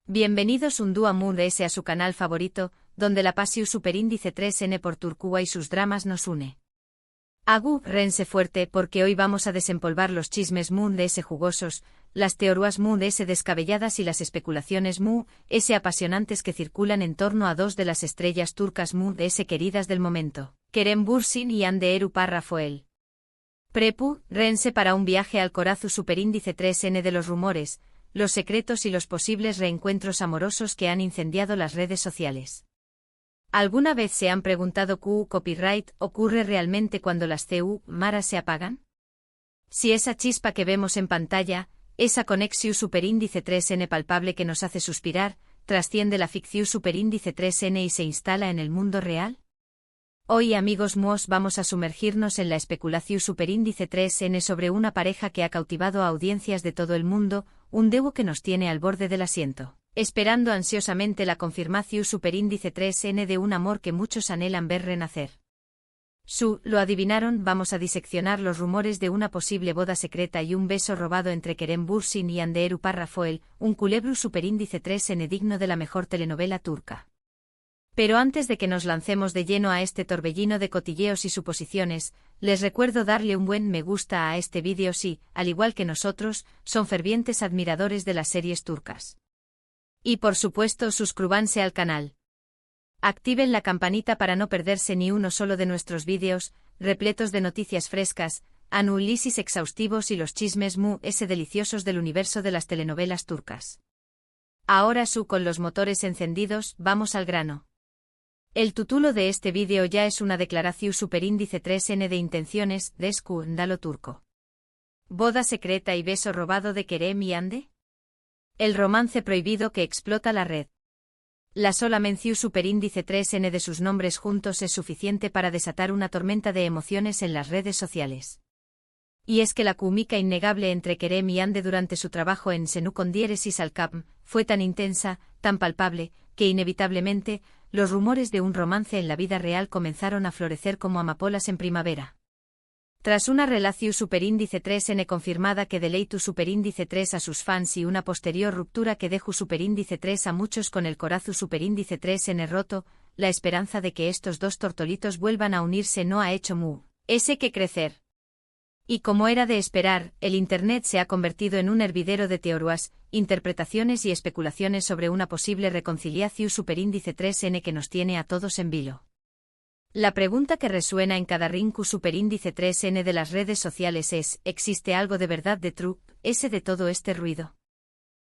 Bienvenidos un día Mood S a su canal favorito, donde la pasión superíndice 3N por Turcúa y sus dramas nos une. Agu, rense fuerte porque hoy vamos a desempolvar los chismes Mood S jugosos, las teorías Mood S descabelladas y las especulaciones Mood S apasionantes que circulan en torno a dos de las estrellas turcas Mood S queridas del momento, Kerem Bürsin y Hande Erupar Rafael. Prepu, rense para un viaje al corazón superíndice 3N de los rumores, los secretos y los posibles reencuentros amorosos que han incendiado las redes sociales. ¿Alguna vez se han preguntado qué copyright ocurre realmente cuando las maras se apagan? Si esa chispa que vemos en pantalla, esa conexión superíndice 3N palpable que nos hace suspirar, trasciende la ficción superíndice 3N y se instala en el mundo real? Hoy, amigos MOS, vamos a sumergirnos en la especulación superíndice 3N sobre una pareja que ha cautivado a audiencias de todo el mundo, un dúo que nos tiene al borde del asiento, esperando ansiosamente la confirmación superíndice 3N de un amor que muchos anhelan ver renacer. Lo adivinaron, vamos a diseccionar los rumores de una posible boda secreta y un beso robado entre Kerem Bürsin y Hande Erupar Rafael, un culebro superíndice 3N digno de la mejor telenovela turca. Pero antes de que nos lancemos de lleno a este torbellino de cotilleos y suposiciones, les recuerdo darle un buen me gusta a este vídeo si, al igual que nosotros, son fervientes admiradores de las series turcas. Y por supuesto suscríbanse al canal. Activen la campanita para no perderse ni uno solo de nuestros vídeos, repletos de noticias frescas, análisis exhaustivos y los chismes deliciosos del universo de las telenovelas turcas. Ahora con los motores encendidos, vamos al grano. El título de este vídeo ya es una declaración superíndice 3N de intenciones de escándalo turco. ¿Boda secreta y beso robado de Kerem y Hande? El romance prohibido que explota la red. La sola mención superíndice 3N de sus nombres juntos es suficiente para desatar una tormenta de emociones en las redes sociales. Y es que la química innegable entre Kerem y Hande durante su trabajo en Senú con diéresis al Cap fue tan intensa, tan palpable, que inevitablemente, los rumores de un romance en la vida real comenzaron a florecer como amapolas en primavera. Tras una relación superíndice 3N confirmada que deleitó superíndice 3 a sus fans y una posterior ruptura que dejó superíndice 3 a muchos con el corazón superíndice 3N roto, la esperanza de que estos dos tortolitos vuelvan a unirse no ha hecho que crecer. Y como era de esperar, el Internet se ha convertido en un hervidero de teorías, interpretaciones y especulaciones sobre una posible reconciliación superíndice 3N que nos tiene a todos en vilo. La pregunta que resuena en cada rinku superíndice 3N de las redes sociales es, ¿existe algo de verdad de de todo este ruido?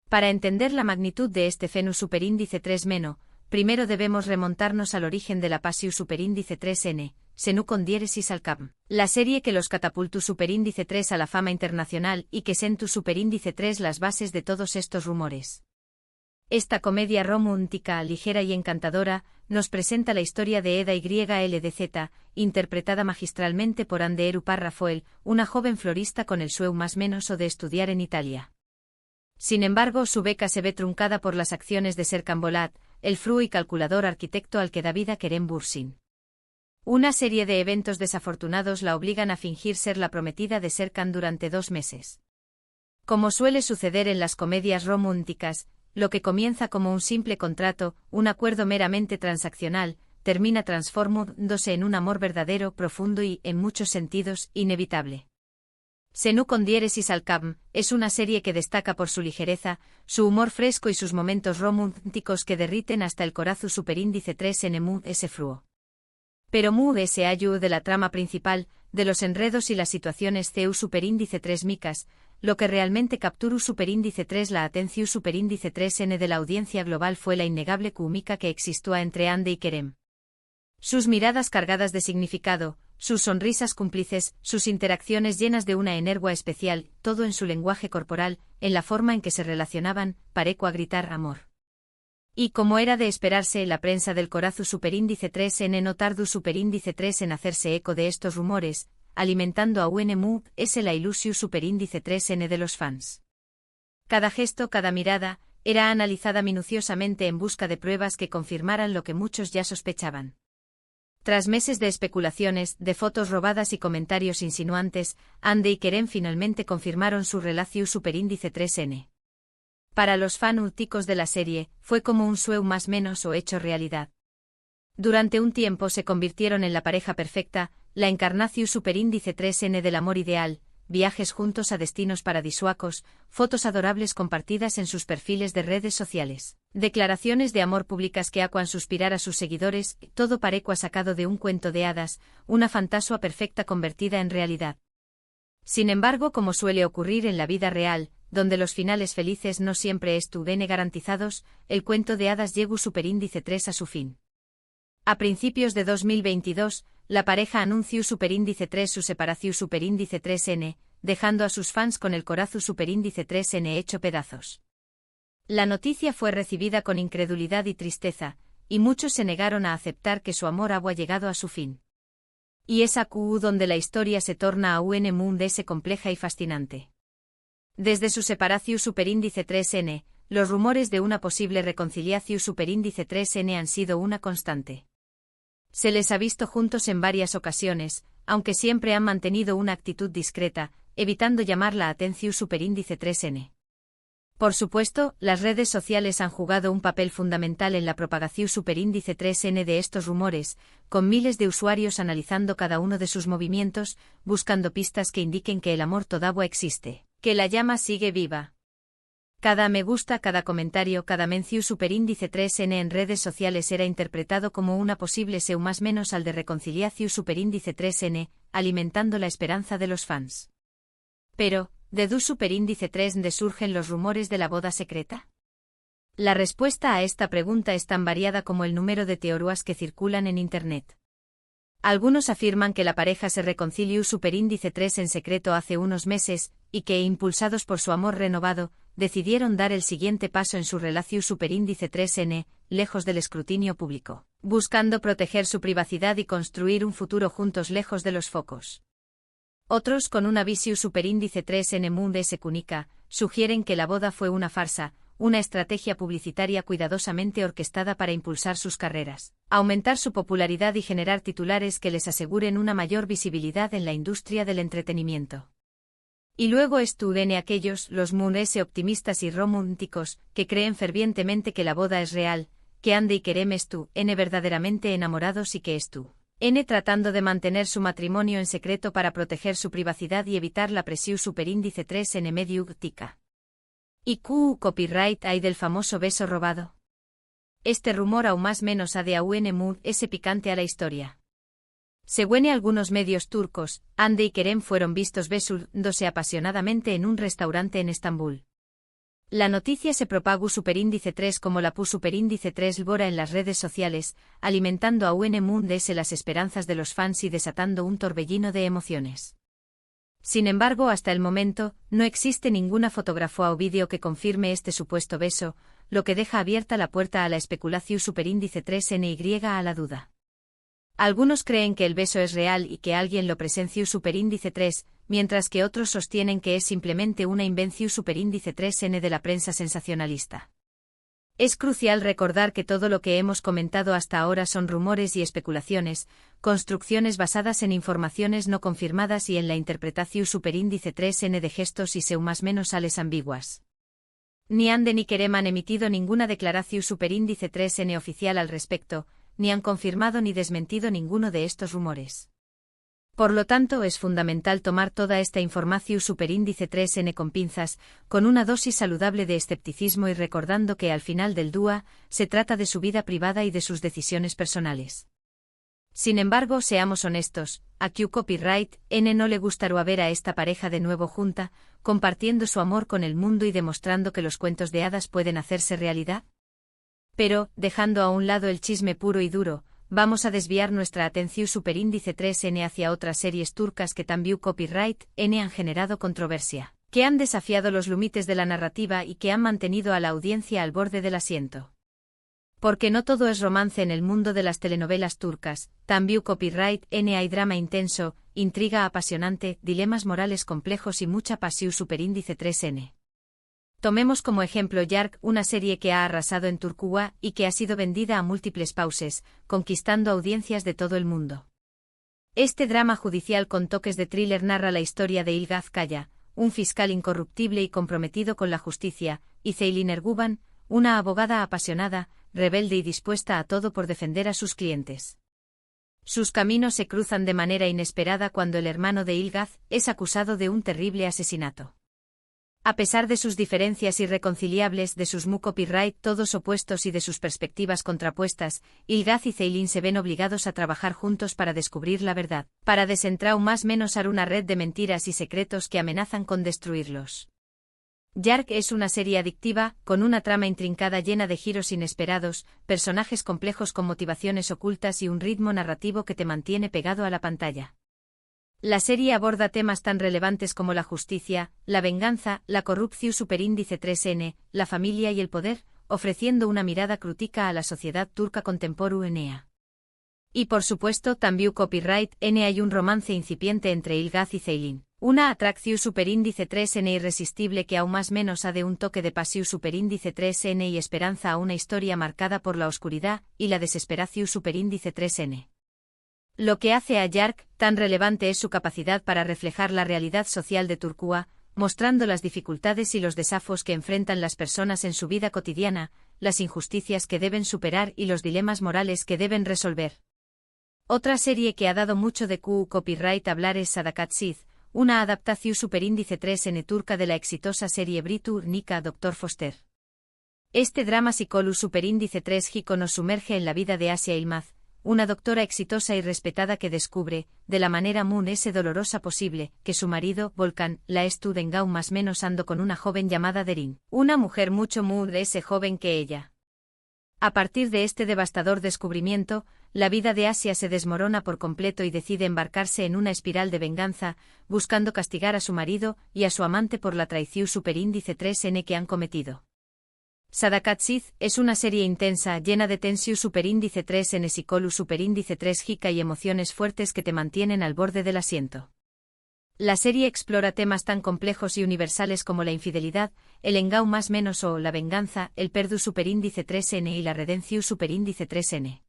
Para entender la magnitud de este fenómeno superíndice 3-, primero debemos remontarnos al origen de la pasión superíndice 3N, Senú con diéresis al Cap, la serie que los catapultó superíndice 3 a la fama internacional y que sentó superíndice 3 las bases de todos estos rumores. Esta comedia romántica, ligera y encantadora, nos presenta la historia de Eda YLDZ, interpretada magistralmente por Hande Erupar Rafael, una joven florista con el sueño más menos de estudiar en Italia. Sin embargo, su beca se ve truncada por las acciones de Serkan Bolat, el frío y calculador arquitecto al que da vida Kerem Bürsin. Una serie de eventos desafortunados la obligan a fingir ser la prometida de Serkan durante 2 meses. Como suele suceder en las comedias románticas, lo que comienza como un simple contrato, un acuerdo meramente transaccional, termina transformándose en un amor verdadero, profundo y, en muchos sentidos, inevitable. Senú con diéresis al Cap es una serie que destaca por su ligereza, su humor fresco y sus momentos románticos que derriten hasta el corazón superíndice 3N fluo. Pero se ayuda de la trama principal, de los enredos y las situaciones superíndice 3 micas, lo que realmente capturó superíndice 3 la atención superíndice 3N de la audiencia global fue la innegable química que existió entre Hande y Kerem. Sus miradas cargadas de significado, sus sonrisas cómplices, sus interacciones llenas de una energía especial, todo en su lenguaje corporal, en la forma en que se relacionaban, pareció a gritar amor. Y como era de esperarse, la prensa del corazón superíndice 3N no tardó superíndice 3 en hacerse eco de estos rumores, alimentando a la ilusión superíndice 3N de los fans. Cada gesto, cada mirada, era analizada minuciosamente en busca de pruebas que confirmaran lo que muchos ya sospechaban. Tras meses de especulaciones, de fotos robadas y comentarios insinuantes, Hande y Kerem finalmente confirmaron su relación superíndice 3N. Para los fanáticos de la serie, fue como un sueño más menos o hecho realidad. Durante un tiempo se convirtieron en la pareja perfecta, la encarnación superíndice 3N del amor ideal, viajes juntos a destinos paradisuacos, fotos adorables compartidas en sus perfiles de redes sociales, declaraciones de amor públicas que acuan suspirar a sus seguidores, todo parecua sacado de un cuento de hadas, una fantasía perfecta convertida en realidad. Sin embargo, como suele ocurrir en la vida real, donde los finales felices no siempre estuvieron garantizados, el cuento de hadas llegó superíndice 3 a su fin. A principios de 2022, la pareja anunció superíndice 3 su separación superíndice 3N, dejando a sus fans con el corazón superíndice 3N hecho pedazos. La noticia fue recibida con incredulidad y tristeza, y muchos se negaron a aceptar que su amor había llegado a su fin. Y es aquí donde la historia se torna aún más compleja y fascinante. Desde su separación superíndice 3N, los rumores de una posible reconciliación superíndice 3N han sido una constante. Se les ha visto juntos en varias ocasiones, aunque siempre han mantenido una actitud discreta, evitando llamar la atención superíndice 3N. Por supuesto, las redes sociales han jugado un papel fundamental en la propagación superíndice 3N de estos rumores, con miles de usuarios analizando cada uno de sus movimientos, buscando pistas que indiquen que el amor todavía existe, que la llama sigue viva. Cada me gusta, cada comentario, cada mención superíndice 3N en redes sociales era interpretado como una posible seu más menos al de reconciliación superíndice 3N, alimentando la esperanza de los fans. Pero, ¿de du superíndice 3N surgen los rumores de la boda secreta? La respuesta a esta pregunta es tan variada como el número de teorías que circulan en Internet. Algunos afirman que la pareja se reconcilió superíndice 3 en secreto hace unos meses, y que, impulsados por su amor renovado, decidieron dar el siguiente paso en su relación superíndice 3N, lejos del escrutinio público, buscando proteger su privacidad y construir un futuro juntos lejos de los focos. Otros, con una visión superíndice 3N Munde Secunica, sugieren que la boda fue una farsa, una estrategia publicitaria cuidadosamente orquestada para impulsar sus carreras, aumentar su popularidad y generar titulares que les aseguren una mayor visibilidad en la industria del entretenimiento. Y luego estuvieron aquellos, los munese optimistas y románticos, que creen fervientemente que la boda es real, que ande y querem tú, verdaderamente enamorados y que tú, tratando de mantener su matrimonio en secreto para proteger su privacidad y evitar la presión superíndice 3N mediática. ¿Y copyright hay del famoso beso robado? Este rumor aún más menos ha de aún ese picante a la historia. Según algunos medios turcos, Hande y Kerem fueron vistos besándose apasionadamente en un restaurante en Estambul. La noticia se propagó superíndice 3 como la superíndice 3 Lbora en las redes sociales, alimentando aún las esperanzas de los fans y desatando un torbellino de emociones. Sin embargo, hasta el momento, no existe ninguna fotografía o vídeo que confirme este supuesto beso, lo que deja abierta la puerta a la especulación superíndice 3NY a la duda. Algunos creen que el beso es real y que alguien lo presenció superíndice 3, mientras que otros sostienen que es simplemente una invención superíndice 3N de la prensa sensacionalista. Es crucial recordar que todo lo que hemos comentado hasta ahora son rumores y especulaciones, construcciones basadas en informaciones no confirmadas y en la interpretación superíndice 3N de gestos y seu más menos ales ambiguas. Ni Hande ni Kerem han emitido ninguna declaración superíndice 3N oficial al respecto, ni han confirmado ni desmentido ninguno de estos rumores. Por lo tanto, es fundamental tomar toda esta información superíndice 3N con pinzas, con una dosis saludable de escepticismo y recordando que al final del día, se trata de su vida privada y de sus decisiones personales. Sin embargo, seamos honestos, a Q Copyright N no le gustaría ver a esta pareja de nuevo junta, compartiendo su amor con el mundo y demostrando que los cuentos de hadas pueden hacerse realidad. Pero, dejando a un lado el chisme puro y duro, vamos a desviar nuestra atención superíndice 3N hacia otras series turcas que también Copyright N han generado controversia, que han desafiado los límites de la narrativa y que han mantenido a la audiencia al borde del asiento. Porque no todo es romance en el mundo de las telenovelas turcas, también Copyright N hay drama intenso, intriga apasionante, dilemas morales complejos y mucha pasión superíndice 3N. Tomemos como ejemplo Yark, una serie que ha arrasado en Turquía y que ha sido vendida a múltiples países, conquistando audiencias de todo el mundo. Este drama judicial con toques de thriller narra la historia de Ilgaz Kaya, un fiscal incorruptible y comprometido con la justicia, y Ceylin Erguvan, una abogada apasionada, rebelde y dispuesta a todo por defender a sus clientes. Sus caminos se cruzan de manera inesperada cuando el hermano de Ilgaz es acusado de un terrible asesinato. A pesar de sus diferencias irreconciliables, de sus copyright todos opuestos y de sus perspectivas contrapuestas, Ilgaz y Ceylin se ven obligados a trabajar juntos para descubrir la verdad, para desentraumar una red de mentiras y secretos que amenazan con destruirlos. Yark es una serie adictiva, con una trama intrincada llena de giros inesperados, personajes complejos con motivaciones ocultas y un ritmo narrativo que te mantiene pegado a la pantalla. La serie aborda temas tan relevantes como la justicia, la venganza, la corrupción superíndice 3N, la familia y el poder, ofreciendo una mirada crítica a la sociedad turca contemporánea. Y por supuesto también copyright N hay un romance incipiente entre Ilgaz y Ceylin. Una atracción superíndice 3N irresistible que aún más menos ha de un toque de pasión superíndice 3N y esperanza a una historia marcada por la oscuridad y la desesperación superíndice 3N. Lo que hace a Yark tan relevante es su capacidad para reflejar la realidad social de Turquía, mostrando las dificultades y los desafíos que enfrentan las personas en su vida cotidiana, las injusticias que deben superar y los dilemas morales que deben resolver. Otra serie que ha dado mucho de copyright hablar es Sadakatsiz, una adaptación superíndice 3N turca de la exitosa serie británica Dr. Foster. Este drama psicológico superíndice 3G nos sumerge en la vida de Asia Ilmaz, una doctora exitosa y respetada que descubre, de la manera dolorosa posible, que su marido, Volkan, la estudengau más menos ando con una joven llamada Derin, una mujer mucho ese joven que ella. A partir de este devastador descubrimiento, la vida de Asia se desmorona por completo y decide embarcarse en una espiral de venganza, buscando castigar a su marido y a su amante por la traición superíndice 3N que han cometido. Sadakatsiz es una serie intensa, llena de tensión superíndice 3N psicolu superíndice 3 jica y emociones fuertes que te mantienen al borde del asiento. La serie explora temas tan complejos y universales como la infidelidad, el engau más menos o la venganza, el perdu superíndice 3N y la redención superíndice 3N.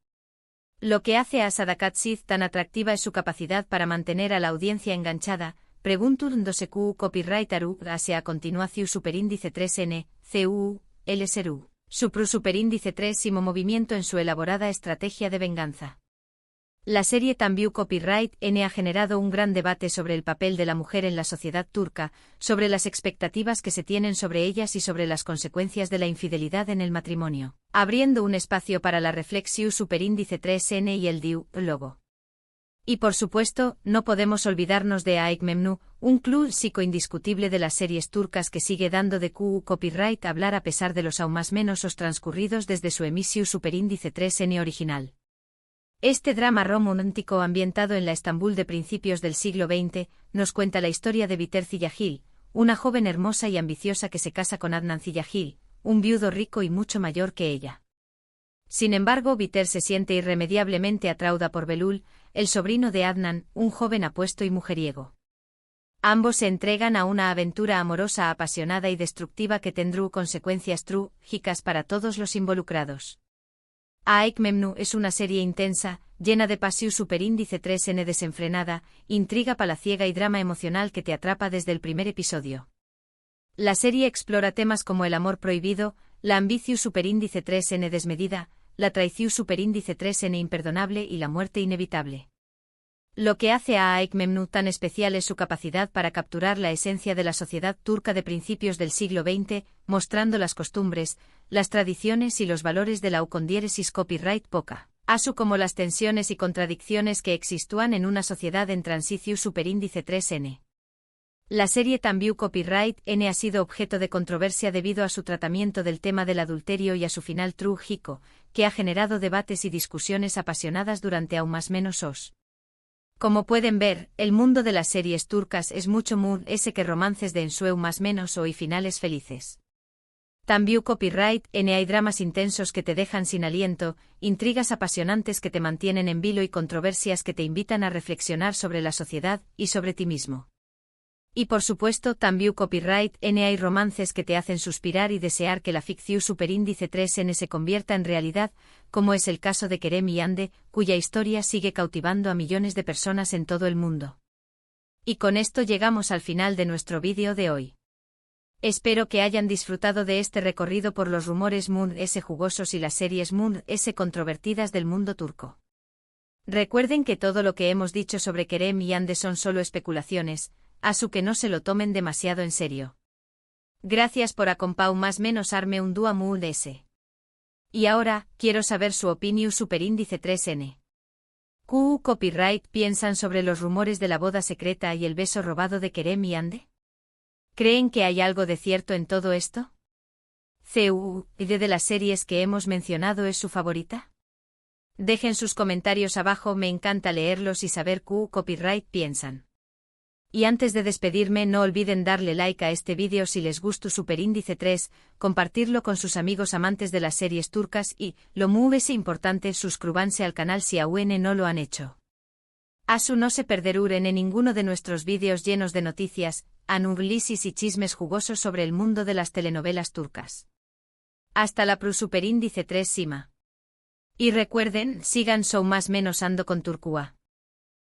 Lo que hace a Sadakatsiz tan atractiva es su capacidad para mantener a la audiencia enganchada, preguntándose copyright aru hacia a continuación superíndice 3N, CU, LSRU, supru superíndice 3 y movimiento en su elaborada estrategia de venganza. La serie también copyright N ha generado un gran debate sobre el papel de la mujer en la sociedad turca, sobre las expectativas que se tienen sobre ellas y sobre las consecuencias de la infidelidad en el matrimonio, abriendo un espacio para la reflexión superíndice 3N y el diálogo. Y por supuesto, no podemos olvidarnos de Aik Memnu, un clásico indiscutible de las series turcas que sigue dando de copyright hablar a pesar de los aún más menos transcurridos desde su emisión superíndice 3N original. Este drama romántico ambientado en la Estambul de principios del siglo XX, nos cuenta la historia de Biter Ziyagil, una joven hermosa y ambiciosa que se casa con Adnan Ziyagil, un viudo rico y mucho mayor que ella. Sin embargo, Biter se siente irremediablemente atraída por Belul, el sobrino de Adnan, un joven apuesto y mujeriego. Ambos se entregan a una aventura amorosa apasionada y destructiva que tendrá consecuencias trágicas para todos los involucrados. Aik Memnu es una serie intensa, llena de pasión superíndice 3N desenfrenada, intriga palaciega y drama emocional que te atrapa desde el primer episodio. La serie explora temas como el amor prohibido, la ambición superíndice 3N desmedida, la traición superíndice 3N imperdonable y la muerte inevitable. Lo que hace a Aik Memnu tan especial es su capacidad para capturar la esencia de la sociedad turca de principios del siglo XX, mostrando las costumbres, las tradiciones y los valores de la condieresis copyright poca, así como las tensiones y contradicciones que existían en una sociedad en transición superíndice 3N. La serie también copyright N ha sido objeto de controversia debido a su tratamiento del tema del adulterio y a su final trágico, que ha generado debates y discusiones apasionadas durante aún más menos os. Como pueden ver, el mundo de las series turcas es mucho ese que romances de ensueu más menos o y finales felices. También copyright N hay dramas intensos que te dejan sin aliento, intrigas apasionantes que te mantienen en vilo y controversias que te invitan a reflexionar sobre la sociedad y sobre ti mismo. Y por supuesto también copyright N hay romances que te hacen suspirar y desear que la ficción superíndice 3N se convierta en realidad, como es el caso de Kerem y Ande, cuya historia sigue cautivando a millones de personas en todo el mundo. Y con esto llegamos al final de nuestro vídeo de hoy. Espero que hayan disfrutado de este recorrido por los rumores Moon S jugosos y las series Moon S controvertidas del mundo turco. Recuerden que todo lo que hemos dicho sobre Kerem y Hande son solo especulaciones, así que no se lo tomen demasiado en serio. Gracias por acompau más menos arme un dua Moon S. Y ahora, quiero saber su opinión superíndice 3N. ¿Qué copyright piensan sobre los rumores de la boda secreta y el beso robado de Kerem y Hande? ¿Creen que hay algo de cierto en todo esto? ¿De las series que hemos mencionado es su favorita? Dejen sus comentarios abajo, me encanta leerlos y saber qué copyright piensan. Y antes de despedirme, no olviden darle like a este vídeo si les gustó Superíndice 3, compartirlo con sus amigos amantes de las series turcas y, lo muy importante, suscríbanse al canal si aún no lo han hecho. Asu no se perderán en ninguno de nuestros vídeos llenos de noticias, análisis y chismes jugosos sobre el mundo de las telenovelas turcas. Hasta la Superíndice 3 Sima. Y recuerden, sigan show más menos ando con Turquía.